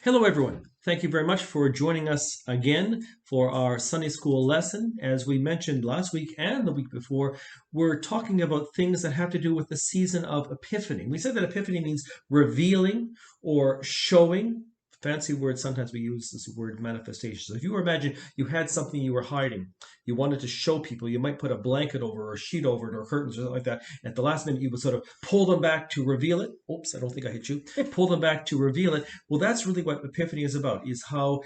Hello, everyone. Thank you very much for joining us again for our Sunday school lesson. As we mentioned last week and the week before, we're talking about things that have to do with the season of Epiphany. We said that Epiphany means revealing or showing. Fancy word, sometimes we use this word manifestation. So if you imagine you had something you were hiding, you wanted to show people, you might put a blanket over or a sheet over it or curtains or something like that. At the last minute, you would sort of pull them back to reveal it. Oops, I don't think I hit you. Pull them back to reveal it. Well, that's really what Epiphany is about, is how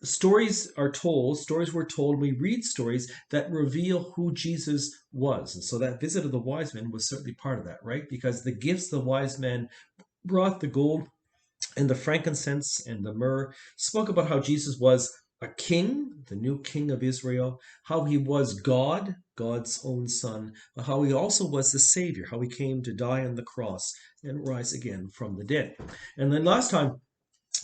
stories are told, stories were told, we read stories that reveal who Jesus was. And so that visit of the wise men was certainly part of that, right? Because the gifts the wise men brought, the gold and the frankincense and the myrrh, spoke about how Jesus was a king, the new king of Israel, how he was God, God's own son, but how he also was the Savior, how he came to die on the cross and rise again from the dead. And then last time,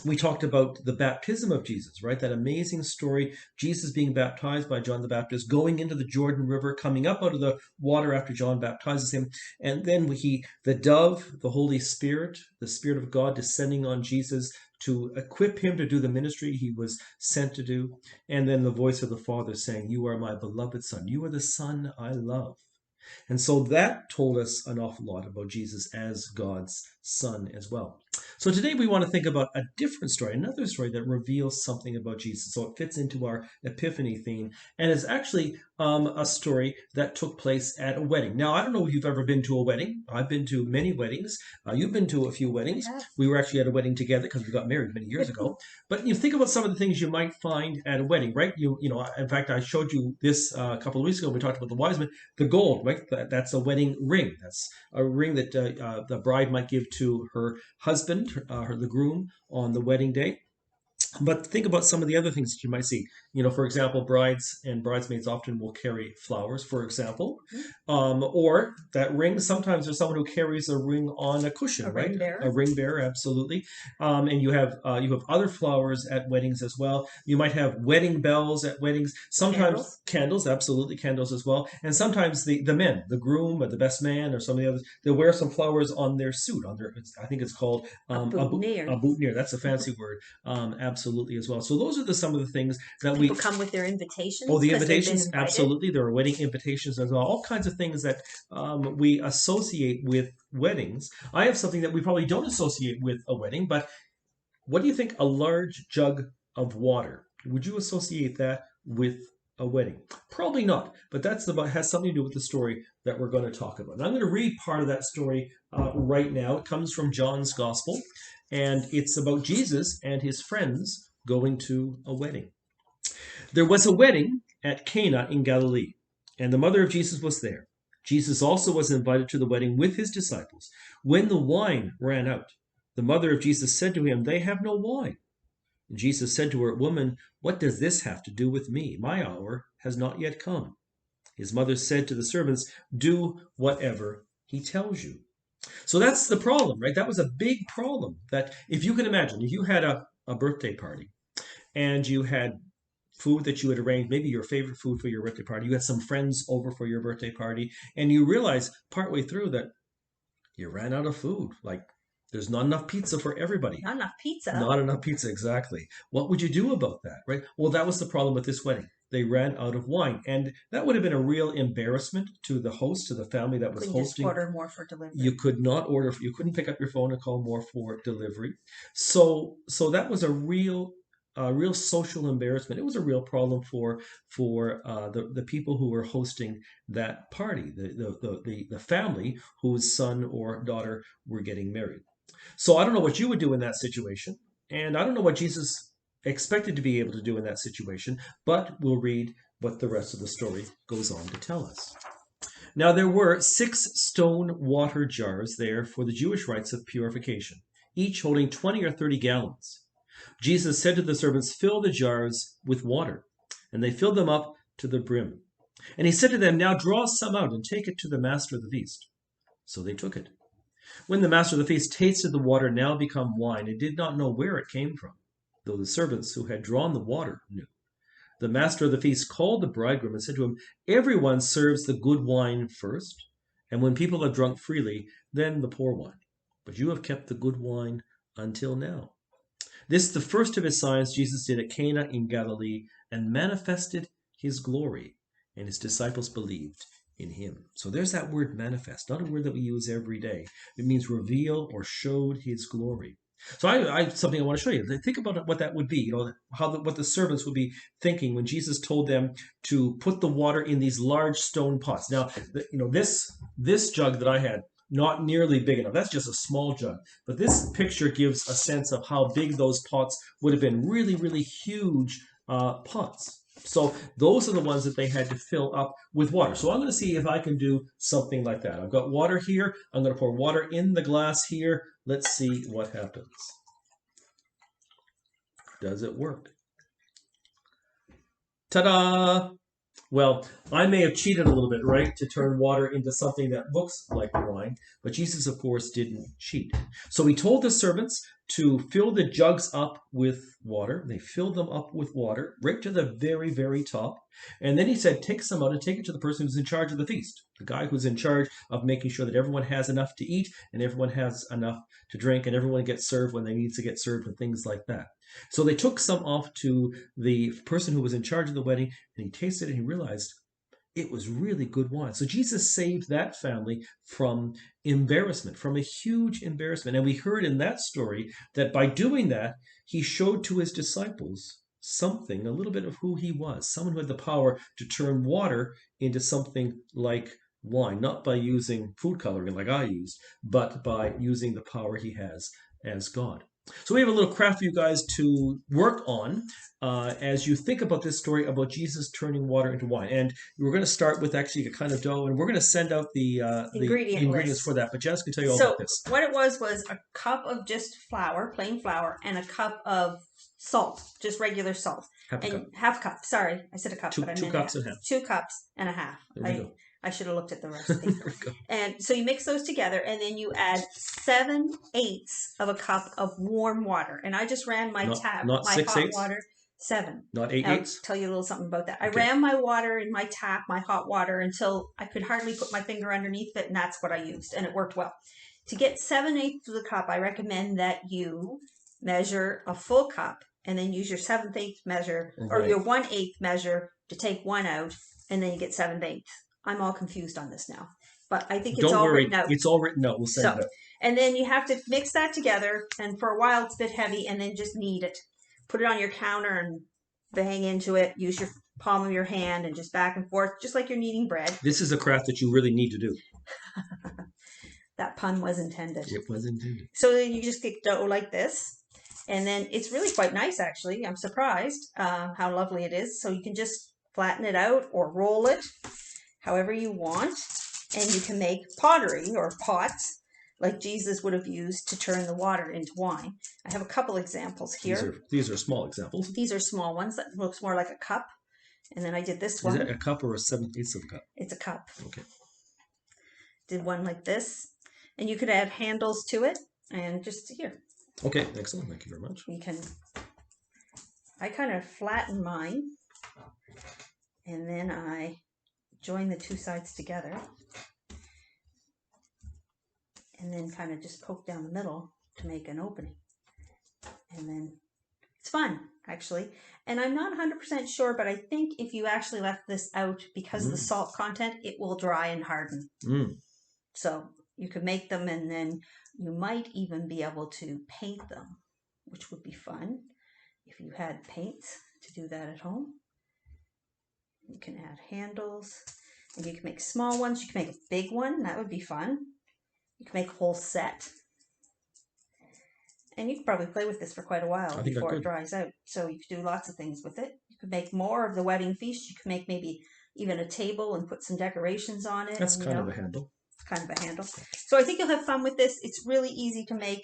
we talked about the baptism of Jesus, right? That amazing story, Jesus being baptized by John the Baptist, going into the Jordan River, coming up out of the water after John baptizes him, and then the dove, the Holy Spirit, the Spirit of God descending on Jesus to equip him to do the ministry he was sent to do, and then the voice of the Father saying, "You are my beloved Son. You are the Son I love." And so that told us an awful lot about Jesus as God's Son as well. So today we want to think about a different story, another story that reveals something about Jesus. So it fits into our Epiphany theme, and it's actually a story that took place at a wedding. Now, I don't know if you've ever been to a wedding. I've been to many weddings. You've been to a few weddings. Yes. We were actually at a wedding together because we got married many years ago. But you think about some of the things you might find at a wedding, right? In fact, I showed you this a couple of weeks ago. We talked about the wise men, the gold, right? That's a wedding ring. That's a ring that the bride might give to her husband, the groom, on the wedding day. But think about some of the other things that you might see. For example, brides and bridesmaids often will carry flowers, for example. Or that ring, sometimes there's someone who carries a ring on a cushion, A right? ring bearer. A ring bearer, absolutely. And you have other flowers at weddings as well. You might have wedding bells at weddings. Sometimes candles, absolutely, candles as well. And sometimes the men, the groom or the best man or some of the others, they'll wear some flowers on their suit, I think it's called A boutonniere. a boutonniere. That's a fancy word. Absolutely as well. So those are some of the things that People come with their invitations the because they've been invitations, invited. absolutely. There are wedding invitations as well. All kinds of things that we associate with weddings. I have something that we probably don't associate with a wedding, but what do you think? A large jug of water. Would you associate that with a wedding? Probably not, but has something to do with the story that we're going to talk about. And I'm going to read part of that story right now. It comes from John's Gospel, and it's about Jesus and his friends going to a wedding. There was a wedding at Cana in Galilee, and the mother of Jesus was there. Jesus also was invited to the wedding with his disciples. When the wine ran out, the mother of Jesus said to him, "They have no wine." And Jesus said to her, "Woman, what does this have to do with me? My hour has not yet come." His mother said to the servants, "Do whatever he tells you." So that's the problem, right? That was a big problem. That if you can imagine, if you had a birthday party and you had food that you had arranged, maybe your favorite food for your birthday party, you had some friends over for your birthday party, and you realize partway through that you ran out of food. Like, there's not enough pizza for everybody. Not enough pizza. Not enough pizza, exactly. What would you do about that, right? Well, that was the problem with this wedding. They ran out of wine, and that would have been a real embarrassment to the host, to the family that was Couldn't just hosting. order more for delivery. You could not order. You couldn't pick up your phone and call more for delivery. So that was a real social embarrassment. It was a real problem for the people who were hosting that party, the family whose son or daughter were getting married. So I don't know what you would do in that situation, and I don't know what Jesus expected to be able to do in that situation, but we'll read what the rest of the story goes on to tell us. Now there were 6 stone water jars there for the Jewish rites of purification, each holding 20 or 30 gallons. Jesus said to the servants, "Fill the jars with water." And they filled them up to the brim. And he said to them, "Now draw some out and take it to the master of the feast." So they took it. When the master of the feast tasted the water now become wine, and did not know where it came from, though the servants who had drawn the water knew, the master of the feast called the bridegroom and said to him, "Everyone serves the good wine first, and when people have drunk freely, then the poor wine. But you have kept the good wine until now." This is the first of his signs Jesus did at Cana in Galilee and manifested his glory, and his disciples believed in him. So there's that word manifest, not a word that we use every day. It means reveal or showed his glory. So I something I want to show you. Think about what that would be. What the servants would be thinking when Jesus told them to put the water in these large stone pots. Now, this jug that I had, not nearly big enough. That's just a small jug. But this picture gives a sense of how big those pots would have been. Really, really huge pots. So those are the ones that they had to fill up with water. So I'm going to see if I can do something like that. I've got water here. I'm going to pour water in the glass here. Let's see what happens. Does it work? Ta-da! Well, I may have cheated a little bit, right, to turn water into something that looks like wine, but Jesus, of course, didn't cheat. So he told the servants to fill the jugs up with water. They filled them up with water right to the very, very top. And then he said, take some out and take it to the person who's in charge of the feast, the guy who's in charge of making sure that everyone has enough to eat and everyone has enough to drink and everyone gets served when they need to get served and things like that. So they took some off to the person who was in charge of the wedding, and he tasted it and he realized it was really good wine. So Jesus saved that family from embarrassment, from a huge embarrassment. And we heard in that story that by doing that, he showed to his disciples something, a little bit of who he was, someone who had the power to turn water into something like wine, not by using food coloring like I used, but by using the power he has as God. So we have a little craft for you guys to work on as you think about this story about Jesus turning water into wine. And we're going to start with actually a kind of dough, and we're going to send out the ingredients list for that. But Jess can tell you all about this. What it was a cup of just flour, plain flour, and a cup of salt, just regular salt. Half a cup. Sorry, I said a cup. Two cups and a half. 2 cups and a half. There we go. I should have looked at the recipe. There we go. And so you mix those together, and then you add 7/8 of a cup of warm water. And I just ran my tap, not my 6/8? hot water. 7. Not 8/8? I'll tell you a little something about that. Okay. I ran my water in my tap, my hot water, until I could hardly put my finger underneath it, and that's what I used, and it worked well. To get 7/8 of the cup, I recommend that you measure a full cup, and then use your 7/8 measure, or your 1/8 measure to take one out, and then you get 7/8. I'm all confused on this now, but I think it's all written out. It's all written out. We'll send it out. And then you have to mix that together, and for a while it's a bit heavy, and then just knead it. Put it on your counter and bang into it. Use your palm of your hand and just back and forth, just like you're kneading bread. This is a craft that you really need to do. That pun was intended. It was intended. So then you just get dough like this, and then it's really quite nice, actually. I'm surprised how lovely it is. So you can just flatten it out or roll it however you want, and you can make pottery or pots like Jesus would have used to turn the water into wine. I have a couple examples here. These are small examples. These are small ones that looks more like a cup. And then I did this one. Is that a cup or a 7/8 of a cup? It's a cup. Okay. Did one like this. And you could add handles to it, and just here. Okay, excellent. Thank you very much. I kind of flatten mine, and then I join the two sides together, and then kind of just poke down the middle to make an opening. And then it's fun, actually. And I'm not 100% sure, but I think if you actually left this out, because of the salt content, it will dry and harden. So you could make them, and then you might even be able to paint them, which would be fun if you had paints to do that at home. You can add handles, and you can make small ones. You can make a big one. That would be fun. You can make a whole set. And you could probably play with this for quite a while before it dries out. So you could do lots of things with it. You could make more of the wedding feast. You could make maybe even a table and put some decorations on it. That's kind of a handle. It's kind of a handle. So I think you'll have fun with this. It's really easy to make.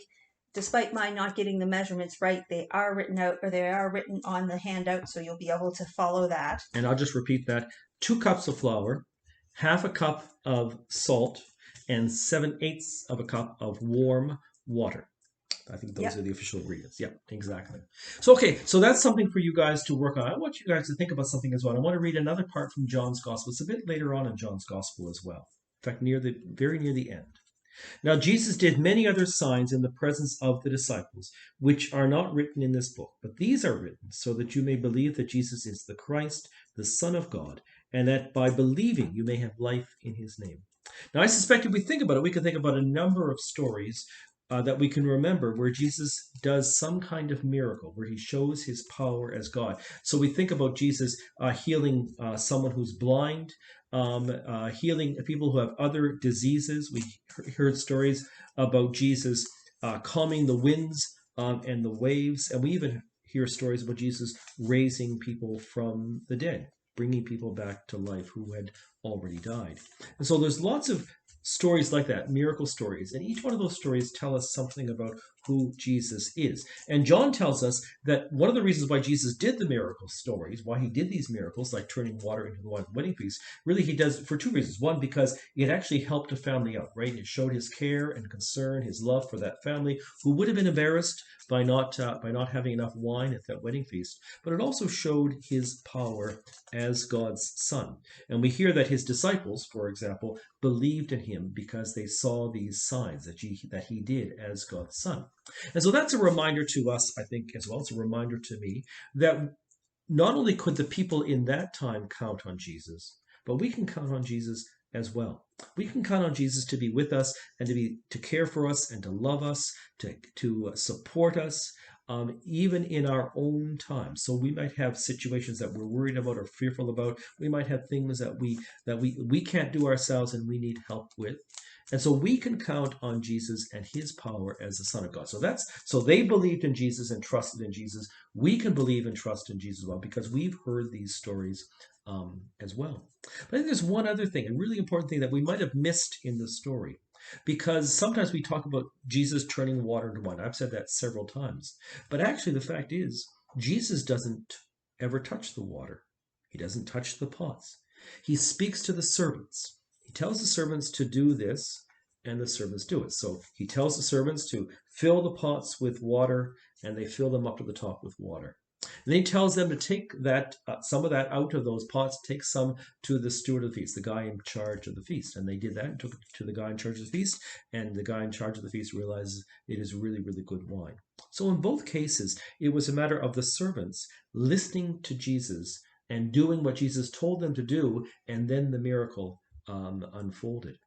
Despite my not getting the measurements right, they are written out, or they are written on the handout, so you'll be able to follow that. And I'll just repeat that. 2 cups of flour, half a cup of salt, and 7/8 of a cup of warm water. I think those are the official ingredients. Yep, exactly. So, okay, so that's something for you guys to work on. I want you guys to think about something as well. I want to read another part from John's Gospel. It's a bit later on in John's Gospel as well. In fact, very near the end. Now, Jesus did many other signs in the presence of the disciples, which are not written in this book, but these are written so that you may believe that Jesus is the Christ, the Son of God, and that by believing you may have life in his name. Now, I suspect if we think about it, we can think about a number of stories that we can remember where Jesus does some kind of miracle, where he shows his power as God. So we think about Jesus healing someone who's blind, healing people who have other diseases. We heard stories about Jesus calming the winds and the waves, and we even hear stories about Jesus raising people from the dead, bringing people back to life who had already died. And so there's lots of stories like that, miracle stories, and each one of those stories tell us something about who Jesus is. And John tells us that one of the reasons why Jesus did the miracle stories, why he did these miracles, like turning water into the wine wedding feast, really he does for two reasons. One, because it actually helped a family out, right? It showed his care and concern, his love for that family who would have been embarrassed by not having enough wine at that wedding feast. But it also showed his power as God's son. And we hear that his disciples, for example, believed in him because they saw these signs that he did as God's son. And so that's a reminder to us, I think, as well. It's a reminder to me that not only could the people in that time count on Jesus, but we can count on Jesus as well. We can count on Jesus to be with us and to care for us and to love us, to support us, even in our own time. So we might have situations that we're worried about or fearful about. We might have things that we can't do ourselves and we need help with. And so we can count on Jesus and his power as the Son of God. So they believed in Jesus and trusted in Jesus. We can believe and trust in Jesus as well because we've heard these stories as well. But I think there's one other thing, a really important thing that we might have missed in the story. Because sometimes we talk about Jesus turning water into wine. I've said that several times. But actually, the fact is, Jesus doesn't ever touch the water. He doesn't touch the pots. He speaks to the servants. He tells the servants to do this, and the servants do it. So he tells the servants to fill the pots with water, and they fill them up to the top with water. And then he tells them to take that some of that out of those pots, take some to the steward of the feast, the guy in charge of the feast. And they did that and took it to the guy in charge of the feast. And the guy in charge of the feast realizes it is really, really good wine. So in both cases, it was a matter of the servants listening to Jesus and doing what Jesus told them to do, and then the miracle unfolded.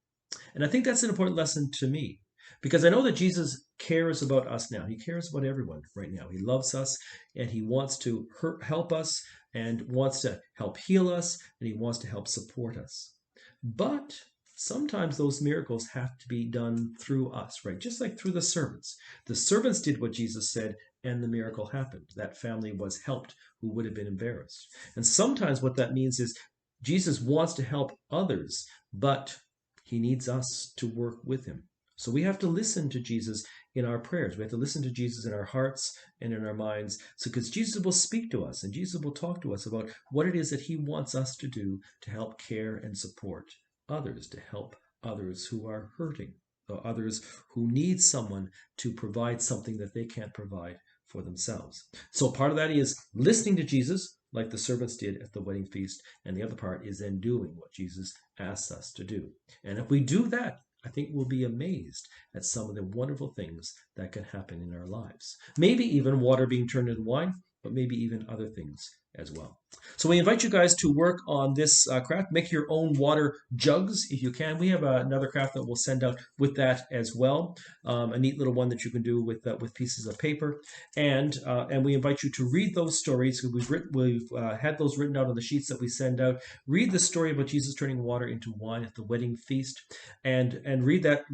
And I think that's an important lesson to me because I know that Jesus cares about us now. He cares about everyone right now. He loves us and he wants to help us and wants to help heal us and he wants to help support us. But sometimes those miracles have to be done through us, right? Just like through the servants. The servants did what Jesus said and the miracle happened. That family was helped who would have been embarrassed. And sometimes what that means is Jesus wants to help others, but he needs us to work with him. So we have to listen to Jesus in our prayers. We have to listen to Jesus in our hearts and in our minds. So because Jesus will speak to us and Jesus will talk to us about what it is that he wants us to do to help care and support others, to help others who are hurting, or others who need someone to provide something that they can't provide for themselves. So part of that is listening to Jesus, like the servants did at the wedding feast. And the other part is then doing what Jesus asks us to do. And if we do that, I think we'll be amazed at some of the wonderful things that can happen in our lives. Maybe even water being turned into wine, but maybe even other things as well. So we invite you guys to work on this craft. Make your own water jugs if you can. We have another craft that we'll send out with that as well. A neat little one that you can do with pieces of paper. And we invite you to read those stories. We've had those written out on the sheets that we send out. Read the story about Jesus turning water into wine at the wedding feast, and read that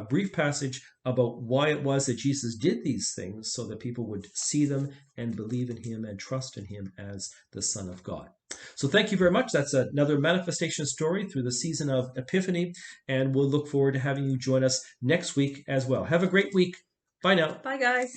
brief passage about why it was that Jesus did these things so that people would see them and believe in him and trust in him as the Son of God. So thank you very much. That's another manifestation story through the season of Epiphany, and we'll look forward to having you join us next week as well. Have a great week. Bye now. Bye, guys.